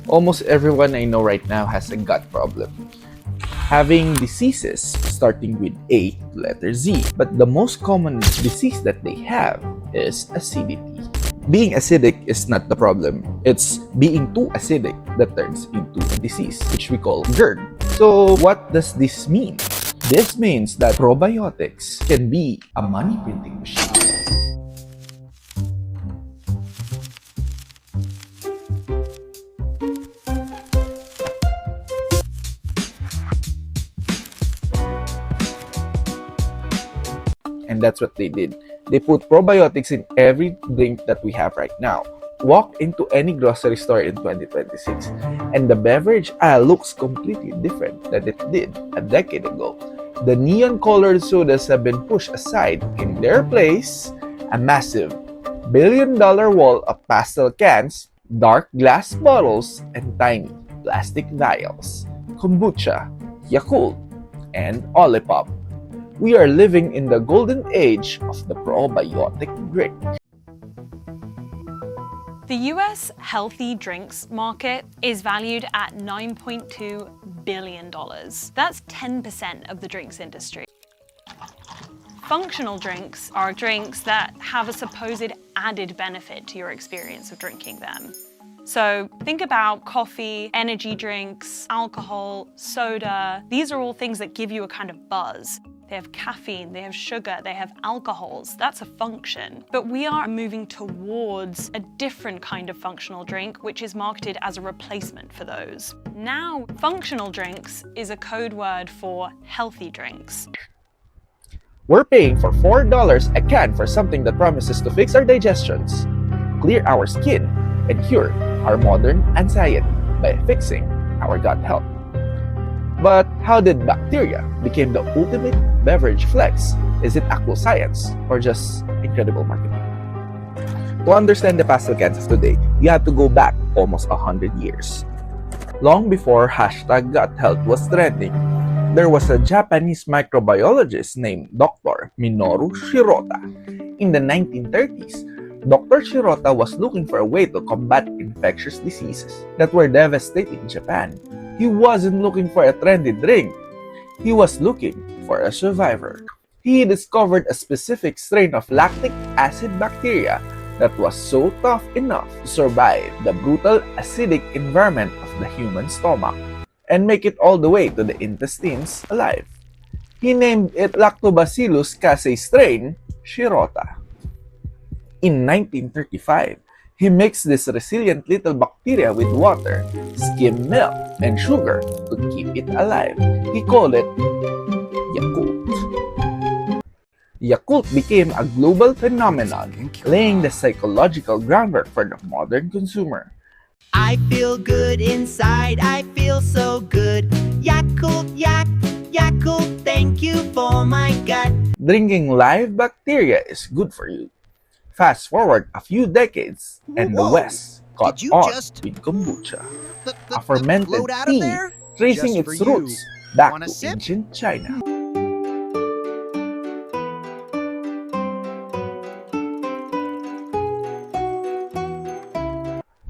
Almost everyone I know right now has a gut problem, having diseases starting with A to letter Z. But the most common disease that they have is acidity. Being acidic is not the problem. It's being too acidic that turns into a disease, which we call GERD. So what does this mean? This means that probiotics can be a money printing machine. And that's what they did. They put probiotics in every drink that we have right now. Walk into any grocery store in 2026 and the beverage aisle looks completely different than it did a decade ago. The neon-colored sodas have been pushed aside. In their place, a massive billion-dollar wall of pastel cans, dark glass bottles, and tiny plastic vials. Kombucha, Yakult, and Olipop. We are living in the golden age of the probiotic drink. The US healthy drinks market is valued at $9.2 billion. That's 10% of the drinks industry. Functional drinks are drinks that have a supposed added benefit to your experience of drinking them. So think about coffee, energy drinks, alcohol, soda. These are all things that give you a kind of buzz. They have caffeine, they have sugar, they have alcohols. That's a function. But we are moving towards a different kind of functional drink, which is marketed as a replacement for those. Now, functional drinks is a code word for healthy drinks. We're paying for $4 a can for something that promises to fix our digestions, clear our skin, and cure our modern anxiety by fixing our gut health. But how did bacteria become the ultimate beverage flex? Is it actual science or just incredible marketing? To understand the pastel cans of today, you have to go back almost 100 years. Long before #GutHealth was trending, there was a Japanese microbiologist named Dr. Minoru Shirota. In the 1930s, Dr. Shirota was looking for a way to combat infectious diseases that were devastating Japan. He wasn't looking for a trendy drink. He was looking for a survivor. He discovered a specific strain of lactic acid bacteria that was so tough enough to survive the brutal acidic environment of the human stomach and make it all the way to the intestines alive. He named it Lactobacillus casei strain Shirota. In 1935, he mixed this resilient little bacteria with water, skim milk, and sugar to keep it alive. He called it Yakult. Yakult became a global phenomenon, laying the psychological groundwork for the modern consumer. I feel good inside, I feel so good. Yakult, Yakult, thank you for my gut. Drinking live bacteria is good for you. Fast forward a few decades, and the West caught on with kombucha, a fermented tea tracing its roots back to ancient China.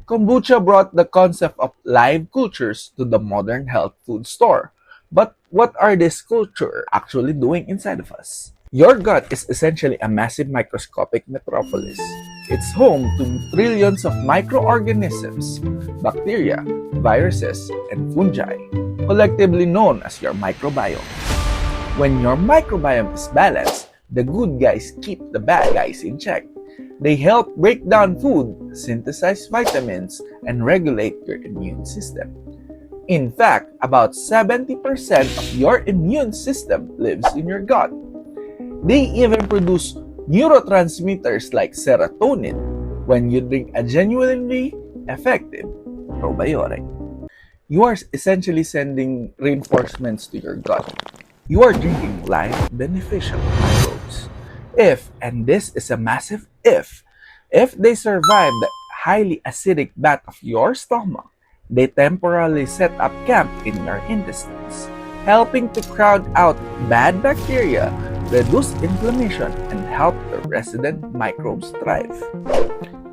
Kombucha brought the concept of live cultures to the modern health food store. But what are these cultures actually doing inside of us? Your gut is essentially a massive microscopic metropolis. It's home to trillions of microorganisms, bacteria, viruses, and fungi, collectively known as your microbiome. When your microbiome is balanced, the good guys keep the bad guys in check. They help break down food, synthesize vitamins, and regulate your immune system. In fact, about 70% of your immune system lives in your gut. They even produce neurotransmitters like serotonin when you drink a genuinely effective probiotic. You are essentially sending reinforcements to your gut. You are drinking live beneficial microbes. If, and this is a massive if they survive the highly acidic bath of your stomach, they temporarily set up camp in your intestines, helping to crowd out bad bacteria reduce inflammation, and help the resident microbes thrive.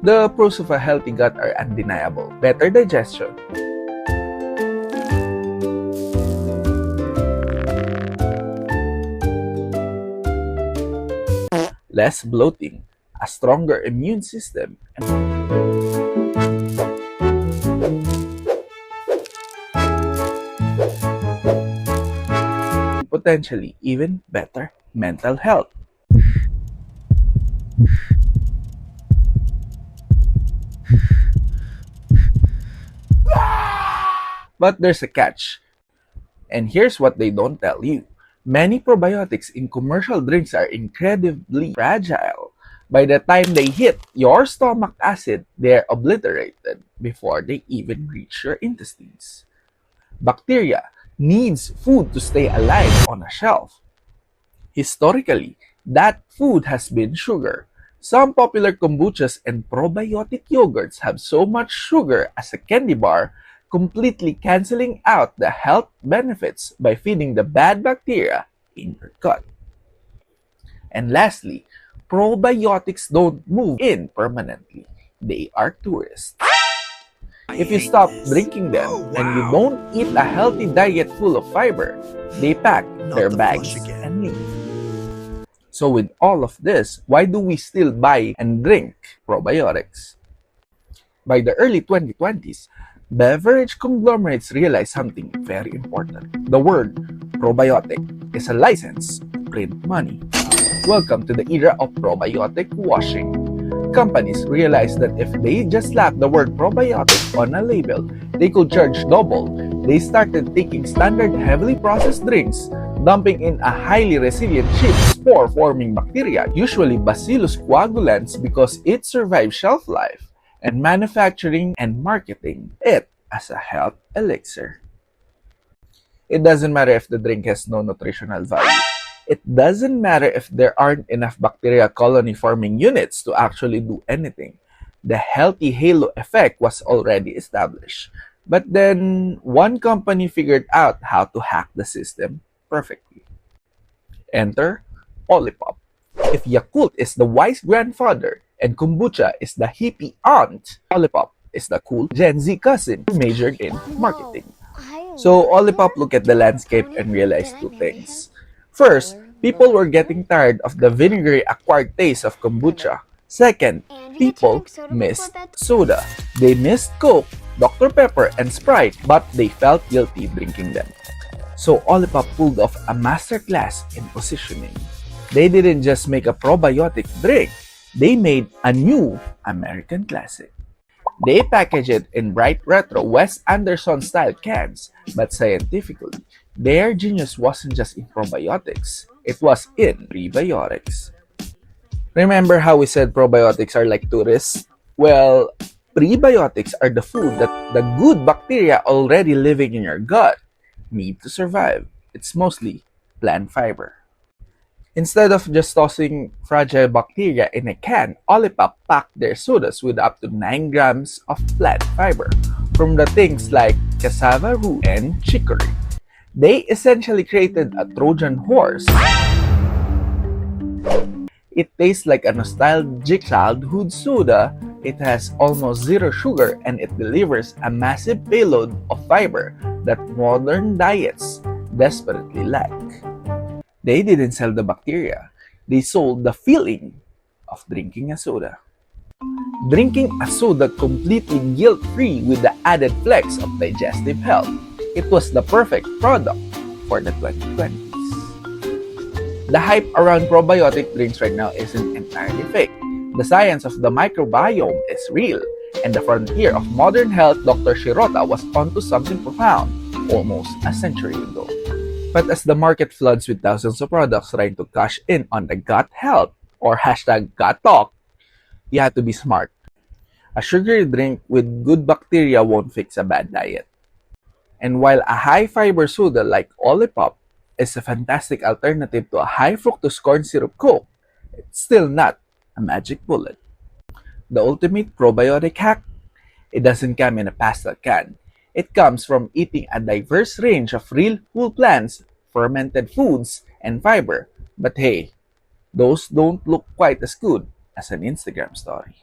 The pros of a healthy gut are undeniable. Better digestion, less bloating, a stronger immune system, and potentially even better mental health. But there's a catch. And here's what they don't tell you. Many probiotics in commercial drinks are incredibly fragile. By the time they hit your stomach acid, they're obliterated before they even reach your intestines. Bacteria needs food to stay alive on a shelf. Historically, that food has been sugar. Some popular kombuchas and probiotic yogurts have so much sugar as a candy bar, completely canceling out the health benefits by feeding the bad bacteria in your gut. And lastly, probiotics don't move in permanently. They are tourists. If you stop drinking them and you don't eat a healthy diet full of fiber, they pack their bags and leave. So with all of this, why do we still buy and drink probiotics? By the early 2020s, beverage conglomerates realized something very important. The word probiotic is a license to print money. Welcome to the era of probiotic washing. Companies realized that if they just slap the word probiotic on a label, they could charge double. They started taking standard heavily processed drinks, dumping in a highly resilient cheap spore-forming bacteria, usually Bacillus coagulans because it survives shelf life, and manufacturing and marketing it as a health elixir. It doesn't matter if the drink has no nutritional value. It doesn't matter if there aren't enough bacteria colony forming units to actually do anything. The healthy halo effect was already established. But then, one company figured out how to hack the system perfectly. Enter Olipop. If Yakult is the wise grandfather and Kombucha is the hippie aunt, Olipop is the cool Gen Z cousin who majored in marketing. So Olipop looked at the landscape and realized two things. First, people were getting tired of the vinegary acquired taste of kombucha. Second, people missed soda. They missed Coke, Dr. Pepper, and Sprite, but they felt guilty drinking them. So Olipop pulled off a masterclass in positioning. They didn't just make a probiotic drink, they made a new American classic. They packaged it in bright retro Wes Anderson-style cans, but scientifically, their genius wasn't just in probiotics, it was in prebiotics. Remember how we said probiotics are like tourists? Well, prebiotics are the food that the good bacteria already living in your gut need to survive. It's mostly plant fiber. Instead of just tossing fragile bacteria in a can, Olipop packed their sodas with up to 9 grams of plant fiber from the things like cassava root and chicory. They essentially created a Trojan horse. It tastes like a nostalgic childhood soda. It has almost zero sugar and it delivers a massive payload of fiber that modern diets desperately lack. They didn't sell the bacteria. They sold the feeling of drinking a soda. Drinking a soda completely guilt-free with the added flex of digestive health. It was the perfect product for the 2020s. The hype around probiotic drinks right now isn't entirely fake. The science of the microbiome is real, and the frontier of modern health, Dr. Shirota was onto something profound almost a century ago. But as the market floods with thousands of products trying to cash in on the gut health or hashtag gut talk, you have to be smart. A sugary drink with good bacteria won't fix a bad diet. And while a high-fiber soda like Olipop is a fantastic alternative to a high-fructose corn syrup Coke, it's still not a magic bullet. The ultimate probiotic hack? It doesn't come in a pastel can. It comes from eating a diverse range of real whole plants, fermented foods, and fiber But hey, those don't look quite as good as an Instagram story.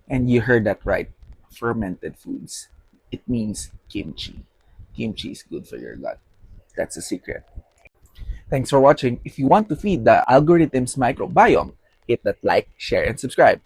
And you heard that right. Fermented foods. It means kimchi. Kimchi is good for your gut. That's a secret. Thanks for watching. If you want to feed the algorithm's microbiome, hit that like, share, and subscribe.